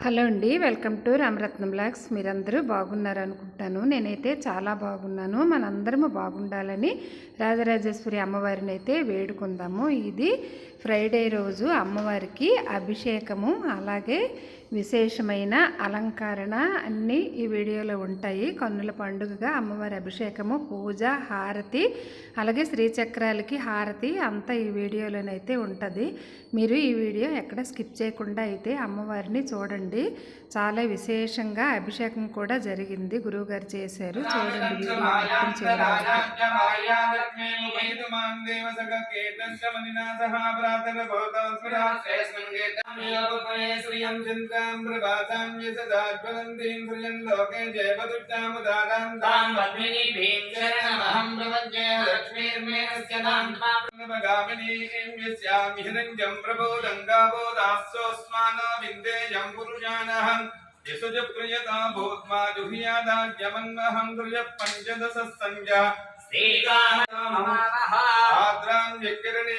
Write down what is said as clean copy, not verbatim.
Hello అండి, welcome to Ramaratnam blogs. మీరందరూ బాగున్నారు అనుకుంటాను. నేనైతే చాలా బాగున్నాను. మనందరము బాగుండాలని రాజరాజేశ్వరి అమ్మవారిని అయితే వేడుకుందాము. ఇది ఫ్రైడే రోజు అమ్మవారికి అభిషేకము, అలాగే విశేషమైన అలంకరణ అన్నీ ఈ వీడియోలో ఉంటాయి. కన్నుల పండుగగా అమ్మవారి అభిషేకము, పూజ, హారతి, అలాగే శ్రీచక్రాలకి హారతి అంతా ఈ వీడియోలోనైతే ఉంటుంది. మీరు ఈ వీడియో ఎక్కడ స్కిప్ చేయకుండా అయితే అమ్మవారిని చూడండి. చాలా విశేషంగా అభిషేకం కూడా జరిగింది, గురువుగారు చేశారు. చూడండి వీడియో మొత్తం చివరి यशुजप्रियता भूत्वा जुहियादाज्यमन्वहं दुर्यः पञ्चदश संज्ञा श्रीकामः आद्रां व्यकिरणे